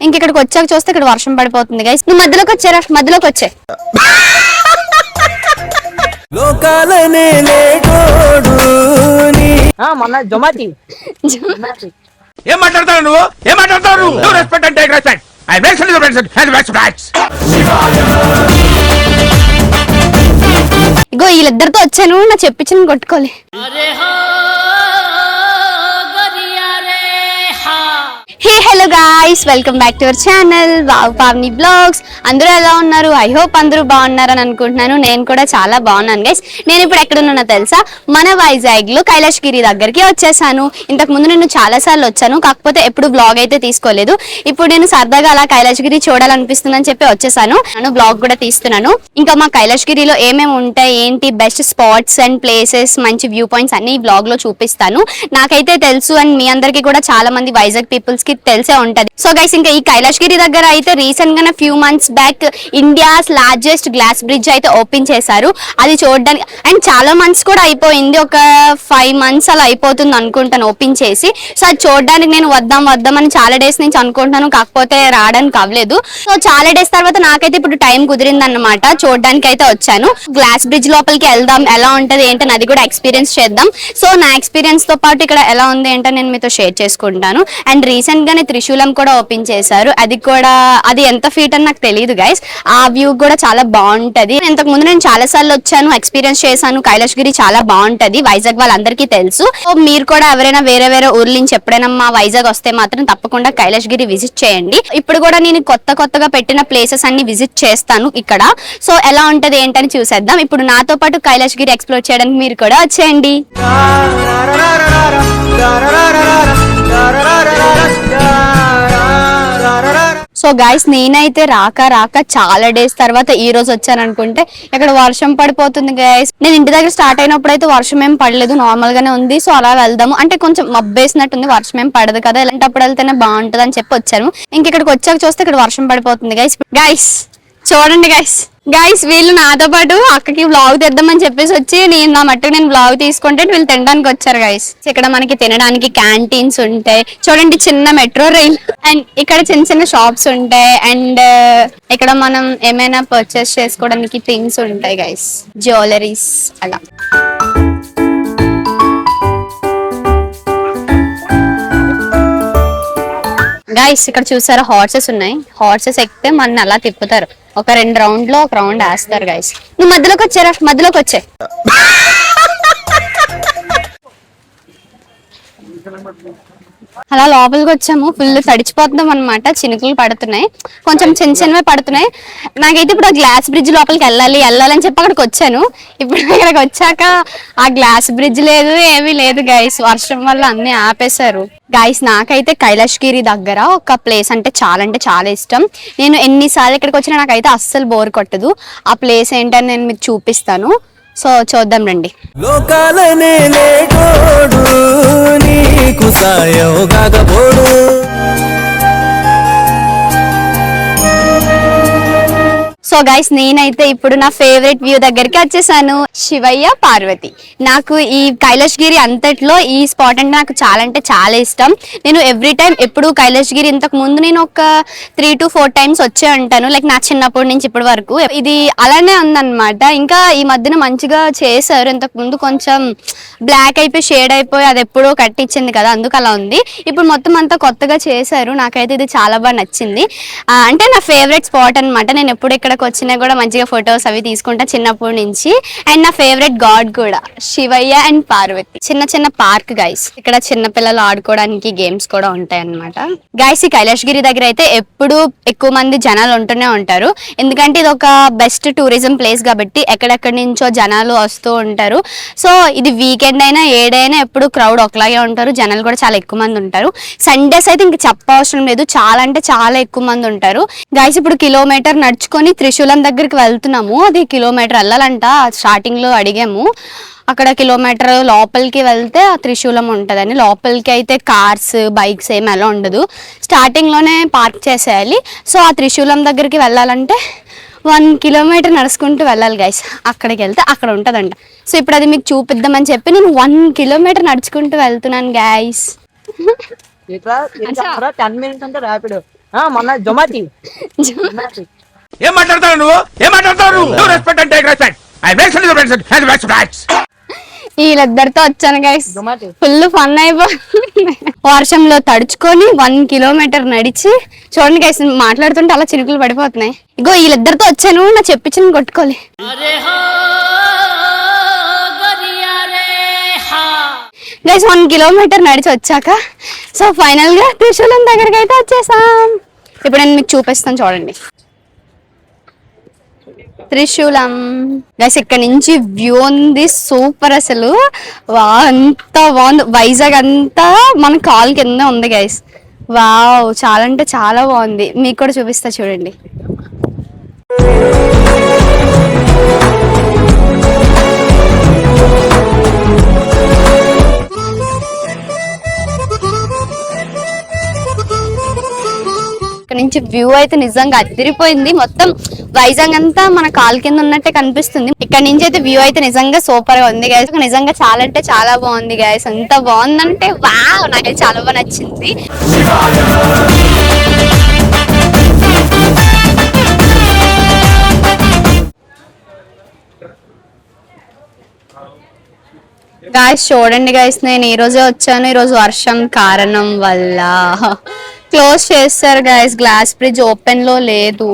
ఇంకెక్కడికి వచ్చాక చూస్తే ఇక్కడ వర్షం పడిపోతుంది గైస్. నువ్వు మధ్యలోకి వచ్చారా? మధ్యలోకి వచ్చే ఏం మాట్లాడతావు నువ్వు? ఏం మాట్లాడతావు నువ్వు? Respect and take respect. I make respect. ఇగో వీళ్ళిద్దరితో వచ్చాను, నా చెప్పించిన కొట్టుకోలే. Hey hello guys, welcome back to our channel wow Pavani blogs. అందరూ ఎలా ఉన్నారు? ఐ హోప్ అందరూ బాగున్నారని అనుకుంటున్నాను. నేను కూడా చాలా బాగున్నాను గైస్. నేను ఇప్పుడు ఎక్కడ ఉన్నానో తెలుసా? మన వైజాగ్ లో కైలాసగిరి దగ్గరికి వచ్చేసాను. ఇంతకు ముందు నేను చాలా సార్లు వచ్చాను, కాకపోతే ఎప్పుడు బ్లాగ్ అయితే తీసుకోలేదు. ఇప్పుడు నేను సరదాగా అలా కైలాసగిరి చూడాలనిపిస్తుందని చెప్పి వచ్చేసాను. నేను బ్లాగ్ కూడా తీస్తున్నాను. ఇంకా మా కైలాసగిరిలో ఏమేమి ఉంటాయి, ఏంటి బెస్ట్ స్పాట్స్ అండ్ ప్లేసెస్, మంచి వ్యూ పాయింట్స్ అన్ని ఈ బ్లాగ్ లో చూపిస్తాను. నాకైతే తెలుసు అండ్ మీ అందరికీ కూడా చాలా మంది వైజాగ్ పీపుల్స్ కి తెలిసే ఉంటది. సో గైస్, ఇంకా ఈ కైలాసగిరి దగ్గర అయితే రీసెంట్ గా few months back India's largest glass bridge అయితే ఓపెన్ చేశారు. అది చూడడానికి అండ్ చాలా మంత్స్ కూడా అయిపోయింది, ఒక 5 months అలా అయిపోతుంది అనుకుంటాను ఓపెన్ చేసి. సో అది చూడడానికి నేను వద్దామని చాలా డేస్ నుంచి అనుకుంటున్నాను, కాకపోతే రావడానికి అవ్వలేదు. సో చాలా డేస్ తర్వాత నాకైతే ఇప్పుడు టైం కుదిరింది అన్నమాట, చూడడానికి అయితే వచ్చాను. గ్లాస్ బ్రిడ్జ్ లోపలికి వెళ్దాం, ఎలా ఉంటది ఏంటని అది కూడా ఎక్స్పీరియన్స్ చేద్దాం. సో నా ఎక్స్పీరియన్స్ తో పాటు ఇక్కడ ఎలా ఉంది ఏంటో నేను మీతో షేర్ చేసుకుంటాను. అండ్ రీసెంట్ గానే త్రిశూలం కూడా ఓపెన్ చేశారు. అది ఎంత ఫీట్ అని నాకు తెలియదు గైస్. ఆ వ్యూ కూడా చాలా బాగుంటది. ఇంతకు ముందు నేను చాలా సార్లు వచ్చాను, ఎక్స్పీరియన్స్ చేశాను. కైలాసగిరి చాలా బాగుంటది, వైజాగ్ వాళ్ళందరికీ తెలుసు. సో మీరు కూడా ఎవరైనా వేరే ఊర్ల నుంచి ఎప్పుడైనా మా వైజాగ్ వస్తే మాత్రం తప్పకుండా కైలాసగిరి విజిట్ చేయండి. ఇప్పుడు కూడా నేను కొత్తగా పెట్టిన ప్లేసెస్ అన్ని విజిట్ చేస్తాను ఇక్కడ. సో ఎలా ఉంటది ఏంటని చూసేద్దాం. ఇప్పుడు నాతో పాటు కైలాసగిరి ఎక్స్ప్లోర్ చేయడానికి మీరు కూడా వచ్చేయండి. సో గైస్, నేనైతే రాక చాలా డేస్ తర్వాత ఈ రోజు వచ్చాను అనుకుంటే ఇక్కడ వర్షం పడిపోతుంది గైస్. నేను ఇంటి దగ్గర స్టార్ట్ అయినప్పుడు అయితే వర్షం ఏం పడలేదు, నార్మల్ గానే ఉంది. సో అలా వెళ్దాము అంటే కొంచెం మబ్బేసినట్టుంది, వర్షం ఏం పడదు కదా, ఇలాంటప్పుడు వెళ్తేనే బాగుంటది అని చెప్పి వచ్చాను. ఇంకెక్కడికి వచ్చాక చూస్తే ఇక్కడ వర్షం పడిపోతుంది గైస్ చూడండి గైస్ వీళ్ళు నాతో పాటు అక్కకి బ్లాగ్ తెద్దామని చెప్పేసి వచ్చి నా మట్టుకు నేను బ్లాగ్ తీసుకుంటే వీళ్ళు తినడానికి వచ్చారు గైస్. ఇక్కడ మనకి తినడానికి క్యాంటీన్స్ ఉంటాయి చూడండి, చిన్న మెట్రో రైల్, అండ్ ఇక్కడ చిన్న షాప్స్ ఉంటాయి. అండ్ ఇక్కడ మనం ఏమైనా పర్చేస్ చేసుకోవడానికి థింగ్స్ ఉంటాయి గైస్, జ్యువెలరీస్ అలా. గైస్ ఇక్కడ చూసారా, హార్సెస్ ఉన్నాయి. హార్సెస్ ఎక్కితే మన అలా తిప్పుతారు, ఒక 2 rounds లో 1 round వేస్తారు గైస్. నువ్వు మధ్యలోకి వచ్చారా? మధ్యలోకి వచ్చే అలా లోపలికి వచ్చాము. ఫుల్ తడిచిపోతున్నాం అనమాట, చినుకులు పడుతున్నాయి, కొంచెం చిన్నవే పడుతున్నాయి. నాకైతే ఇప్పుడు ఆ గ్లాస్ బ్రిడ్జ్ లోపలికి వెళ్ళాలని చెప్పి అక్కడికి వచ్చాను. ఇప్పుడు ఇక్కడికి వచ్చాక ఆ గ్లాస్ బ్రిడ్జ్ లేదు, ఏమీ లేదు గైస్, వర్షం వల్ల అన్ని ఆపేశారు. గైస్ నాకైతే కైలాసగిరి దగ్గర ఒక ప్లేస్ అంటే చాలా ఇష్టం. నేను ఎన్నిసార్లు ఇక్కడికి వచ్చినా నాకైతే అస్సలు బోర్ కొట్టదు. ఆ ప్లేస్ ఏంటని నేను మీకు చూపిస్తాను. సో చూద్దాం రండి. సో గైస్ నేనైతే ఇప్పుడు నా ఫేవరెట్ వ్యూ దగ్గరికి వచ్చేసాను, శివయ్య పార్వతి. నాకు ఈ కైలాసగిరి అంతట్లో ఈ స్పాట్ అంటే నాకు చాలా ఇష్టం. నేను ఎవ్రీ టైం ఎప్పుడు కైలాసగిరి ఇంతకు ముందు నేను ఒక 3 to 4 times వచ్చే ఉంటాను, లైక్ నా చిన్నప్పటి నుంచి ఇప్పటి వరకు. ఇది అలానే ఉందన్నమాట. ఇంకా ఈ మధ్యన మంచిగా చేశారు, ఇంతకు ముందు కొంచెం బ్లాక్ అయిపోయి షేడ్ అయిపోయి అది ఎప్పుడో కట్టించింది కదా, అందుకు అలా ఉంది. ఇప్పుడు మొత్తం అంతా కొత్తగా చేశారు. నాకైతే ఇది చాలా బాగా నచ్చింది. అంటే నా ఫేవరెట్ స్పాట్ అనమాట. నేను ఎప్పుడు ఇక్కడికి వచ్చినా కూడా మంచిగా ఫొటోస్ అవి తీసుకుంటా చిన్నప్పటి నుంచి. అండ్ నా ఫేవరెట్ గాడ్ కూడా శివయ్య అండ్ పార్వతి. చిన్న పార్క్ గైస్, ఇక్కడ చిన్న పిల్లలు ఆడుకోవడానికి గేమ్స్ కూడా ఉంటాయి అన్నమాట. గైస్ ఈ కైలాసగిరి దగ్గర అయితే ఎప్పుడు ఎక్కువ మంది జనాలు ఉంటూనే ఉంటారు, ఎందుకంటే ఇది ఒక బెస్ట్ టూరిజం ప్లేస్ కాబట్టి ఎక్కడెక్కడి నుంచో జనాలు వస్తూ ఉంటారు. సో ఇది వీకెండ్ అయినా ఏడైనా ఎప్పుడు క్రౌడ్ ఒకలాగే ఉంటారు, జనాలు కూడా చాలా ఎక్కువ మంది ఉంటారు. సండేస్ అయితే ఇంక చెప్పవసరం లేదు, చాలా అంటే చాలా ఎక్కువ మంది ఉంటారు. గైస్ ఇప్పుడు కిలోమీటర్ నడుచుకొని త్రిశూలం దగ్గరికి వెళ్తున్నాము. అది కిలోమీటర్ వెళ్ళాలంట, స్టార్టింగ్ లో అడిగాము. అక్కడ కిలోమీటర్ లోపలికి వెళ్తే ఆ త్రిశూలం ఉంటుందని. లోపలికి అయితే కార్స్ బైక్స్ ఏమి అలా ఉండదు, స్టార్టింగ్ లోనే పార్క్ చేసేయాలి. సో ఆ త్రిశూలం దగ్గరికి వెళ్ళాలంటే 1 kilometer నడుచుకుంటూ వెళ్ళాలి గైస్. అక్కడికి వెళ్తే అక్కడ ఉంటుందంట. సో ఇప్పుడు అది మీకు చూపిద్దామని చెప్పి నేను 1 kilometer నడుచుకుంటూ వెళ్తున్నాను గైస్. 10 minutes అంటే ర్యాపిడ్ మొన్న జొమాటి ఏం మాట్లాడతావు నువ్వు రెస్పెక్ట్ అంటే రెస్పెక్ట్ ఐ రెస్పెక్ట్ వీళ్ళిద్దరితో వచ్చాను గైస్, జొమాటి ఫుల్ ఫన్ అయిపోయింది. వర్షంలో తడుచుకొని 1 కిలోమీటర్ నడిచి చూడండి గైస్, మాట్లాడుతుంటే అలా చినుకులు పడిపోతున్నాయి. ఇగో వీళ్ళిద్దరితో వచ్చాను, నా చెప్పించిన కొట్టుకోలే. గైస్ 1 కిలోమీటర్ నడిచి వచ్చాక సో ఫైనల్ గా త్రిశూలం దగ్గరికి అయితే వచ్చేసాం. ఇప్పుడు నేను మీకు చూపిస్తాను చూడండి. త్రిశూలం గైస్, ఇక్కడ నుంచి వ్యూ ఉంది సూపర్ అసలు. అంత బాగుంది, వైజాగ్ అంతా మన కాల్ కింద ఉంది గైస్. వావ్, చాలా అంటే చాలా బాగుంది. మీకు కూడా చూపిస్తా చూడండి. ఇక్కడ నుంచి వ్యూ అయితే నిజంగా అదిరిపోయింది. మొత్తం వైజాగ్ అంతా మన కాల్ కింద ఉన్నట్టే కనిపిస్తుంది. ఇక్కడ నుంచి అయితే వ్యూ అయితే నిజంగా సూపర్ గా ఉంది గైస్. నిజంగా చాలా అంటే చాలా బాగుంది గైస్. ఎంత బాగుందంటే వావ్, నాకైతే చాలా బాగా నచ్చింది. గాయస్ చూడండి గాయస్, నేను ఈ రోజే వచ్చాను. ఈ రోజు వర్షం కారణం వల్ల క్లోజ్ చేస్తారు గాయస్. గ్లాస్ బ్రిడ్జ్ ఓపెన్ లో లేదు.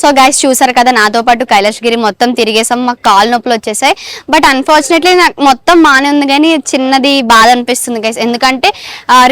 సో గైస్ చూసారు కదా, నాతో పాటు కైలాసగిరి మొత్తం తిరిగేసాం. మాకు కాలు నొప్పులు వచ్చేసాయి. బట్ అన్ఫార్చునేట్లీ నాకు మొత్తం బాగానే ఉంది, కానీ చిన్నది బాధ అనిపిస్తుంది గైస్. ఎందుకంటే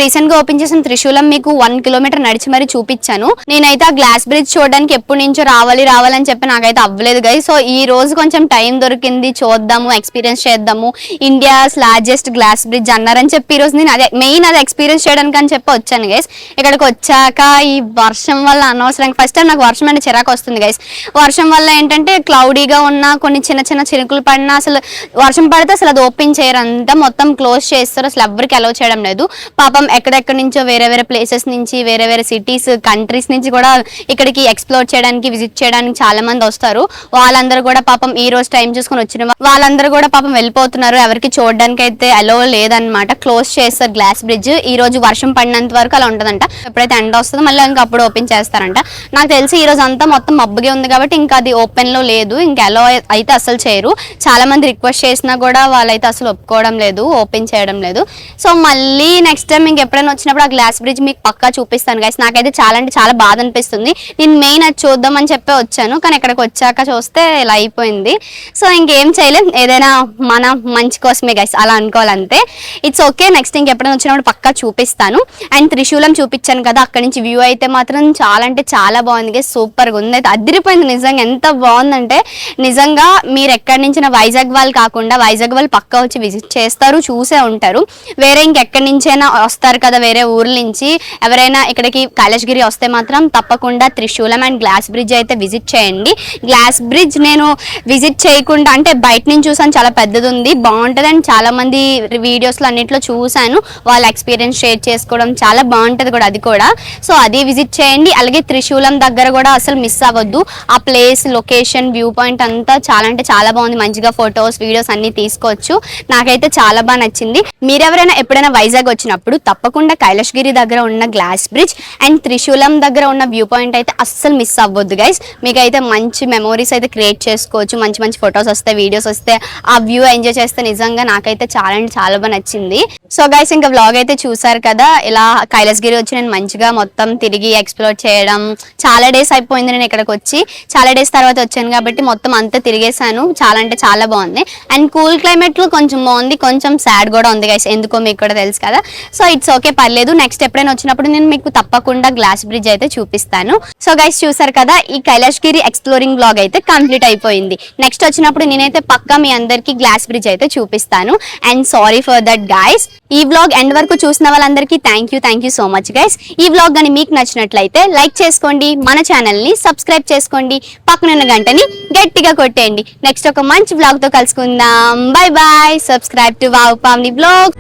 రీసెంట్ గా ఓపెన్ చేసిన త్రిశూలం మీకు 1 కిలోమీటర్ నడిచి మరీ చూపించాను. నేనైతే ఆ గ్లాస్ బ్రిడ్జ్ చూడడానికి ఎప్పటి నుంచో రావాలని చెప్పి నాకైతే అవ్వలేదు గైస్. సో ఈ రోజు కొంచెం టైం దొరికింది, చూద్దాము, ఎక్స్పీరియన్స్ చేద్దాము. ఇండియాస్ లార్జెస్ట్ గ్లాస్ బ్రిడ్జ్ అన్నారని చెప్పి ఈ రోజు నేను అదే మెయిన్ అది ఎక్స్పీరియన్స్ చేయడానికి అని చెప్పి వచ్చాను గైస్. ఇక్కడికి వచ్చాక ఈ వర్షం వల్ల అనవసరంగా ఫస్ట్ టైం నాకు వర్షం అంటే చిరాకు వస్తుంది గైస్. వర్షం వల్ల ఏంటంటే క్లౌడీగా ఉన్న కొన్ని చిన్న చిన్న చినుకులు పడినా అసలు వర్షం పడితే అసలు అది ఓపెన్ చేయరు, అంతా మొత్తం క్లోజ్ చేస్తారు. అసలు ఎవరికి అలౌ చేయడం లేదు. పాపం ఎక్కడెక్కడి నుంచో వేరే వేరే ప్లేసెస్ నుంచి, వేరే వేరే సిటీస్, కంట్రీస్ నుంచి కూడా ఇక్కడికి ఎక్స్ప్లోర్ చేయడానికి, విజిట్ చేయడానికి చాలా మంది వస్తారు. వాళ్ళందరూ కూడా పాపం ఈ రోజు టైం చూసుకొని వచ్చిన వాళ్ళందరూ కూడా పాపం వెళ్ళిపోతున్నారు. ఎవరికి చూడడానికి అయితే అలౌ లేదనమాట. క్లోజ్ చేస్తారు గ్లాస్ బ్రిడ్జ్. ఈ రోజు వర్షం పడినంత వరకు అలా ఉంటదంట. ఎప్పుడైతే ఎండ వస్తుందో మళ్ళీ ఇంకా అప్పుడు ఓపెన్ చేస్తారంట. నాకు తెలిసి ఈ రోజు అంతా మొత్తం మబ్బుగా ఉంది కాబట్టి ఇంకా అది ఓపెన్ లో లేదు, ఇంకా అలో అయితే అసలు చేయరు. చాలా మంది రిక్వెస్ట్ చేసినా కూడా వాళ్ళైతే అసలు ఒప్పుకోవడం లేదు, ఓపెన్ చేయడం లేదు. సో మళ్ళీ నెక్స్ట్ టైం ఇంక ఎప్పుడైనా వచ్చినప్పుడు ఆ గ్లాస్ బ్రిడ్జ్ మీకు పక్కా చూపిస్తాను గైస్. నాకైతే చాలా అంటే చాలా బాధ అనిపిస్తుంది. నేను మెయిన్ అది చూద్దాం అని చెప్పి వచ్చాను, కానీ ఇక్కడికి వచ్చాక చూస్తే ఇలా అయిపోయింది. సో ఇంకేం చేయలేం, ఏదైనా మన మంచి కోసమే గైస్, అలా అనుకోవాలంతే. It's okay. నెక్స్ట్ ఇంకెప్పుడైనా వచ్చినప్పుడు పక్కా చూపిస్తాను. అండ్ త్రిశూలం చూపించాను కదా, అక్కడ నుంచి వ్యూ అయితే మాత్రం చాలా అంటే చాలా బాగుంది గైస్. సూపర్గా ఉంది, అయితే అదిరిపోయింది నిజంగా. ఎంత బాగుందంటే నిజంగా మీరు ఎక్కడి నుంచి వైజాగ్ వాళ్ళు కాకుండా వైజాగ్ వాళ్ళు పక్కా వచ్చి విజిట్ చేస్తారు, చూసే ఉంటారు. వేరే ఇంకెక్కడి నుంచైనా వస్తారు కదా, వేరే ఊర్ల నుంచి ఎవరైనా ఇక్కడికి కైలాసగిరి వస్తే మాత్రం తప్పకుండా త్రిశూలం అండ్ గ్లాస్ బ్రిడ్జ్ అయితే విజిట్ చేయండి. గ్లాస్ బ్రిడ్జ్ నేను విజిట్ చేయకుండా అంటే బయట నుంచి చూసాను, చాలా పెద్దది ఉంది, బాగుంటుంది. అండ్ చాలా మంది వీడియోస్లో అన్నింటిలో చూసాను, వాళ్ళ ఎక్స్పీరియన్స్ షేర్ చేసుకోవడం చాలా బాగుంటుంది కూడా అది కూడా. సో అది విజిట్ చేయండి. అలాగే త్రిశూలం దగ్గర కూడా అసలు మిస్ అవ్వద్దు. ఆ ప్లేస్, లొకేషన్, వ్యూ పాయింట్ అంతా చాలా అంటే చాలా బాగుంది. మంచిగా ఫొటోస్, వీడియోస్ అన్ని తీసుకోవచ్చు. నాకైతే చాలా బాగా నచ్చింది. మీరెవరైనా ఎప్పుడైనా వైజాగ్ వచ్చినప్పుడు తప్పకుండా కైలాసగిరి దగ్గర ఉన్న గ్లాస్ బ్రిడ్జ్ అండ్ త్రిశూలం దగ్గర ఉన్న వ్యూ పాయింట్ అయితే అస్సలు మిస్ అవ్వద్దు గైస్. మీకైతే మంచి మెమోరీస్ అయితే క్రియేట్ చేసుకోవచ్చు. మంచి మంచి ఫొటోస్ వస్తాయి, వీడియోస్ వస్తే ఆ వ్యూ ఎంజాయ్ చేస్తే నిజంగా నాకైతే చాలా అంటే చాలా బాగా నచ్చింది. సో గైస్ ఇంకా వ్లాగ్ అయితే చూసారు కదా, ఇలా కైలాసగిరి వచ్చి నేను మంచిగా మొత్తం తిరిగి ఎక్స్ప్లోర్ చేయడం. చాలా డేస్ అయిపోయింది నేను ఇక్కడికి వచ్చి, చాలా డేస్ తర్వాత వచ్చాను కాబట్టి మొత్తం అంతా తిరిగేసాను. చాలా అంటే చాలా బాగుంది. అండ్ కూల్ క్లైమేట్ లో కొంచెం బాగుంది, కొంచెం సాడ్ కూడా ఉంది గైస్, ఎందుకో మీకు కూడా తెలుసు కదా. సో ఇట్స్ ఓకే, పర్లేదు. నెక్స్ట్ ఎప్పుడైనా వచ్చినప్పుడు నేను మీకు తప్పకుండా గ్లాస్ బ్రిడ్జ్ అయితే చూపిస్తాను. సో గైస్ చూసారు కదా, ఈ కైలాసగిరి ఎక్స్ప్లోరింగ్ బ్లాగ్ అయితే కంప్లీట్ అయిపోయింది. నెక్స్ట్ వచ్చినప్పుడు నేనైతే పక్కా మీ అందరికి గ్లాస్ బ్రిడ్జ్ అయితే చూపిస్తాను. And sorry for that guys. ఈ వ్లాగ్ ఎండ్ వరకు చూసిన వాళ్ళందరికీ thank you so much guys. ఈ వ్లాగ్ కానీ మీకు నచ్చినట్లయితే లైక్ చేసుకోండి, మన ఛానల్ ని సబ్స్క్రైబ్ చేసుకోండి, పక్కనున్న గంటని గట్టిగా కొట్టేయండి. నెక్స్ట్ ఒక మంచి వ్లాగ్ తో కలుసుకుందాం. Bye bye. Subscribe to wow Pavani blog.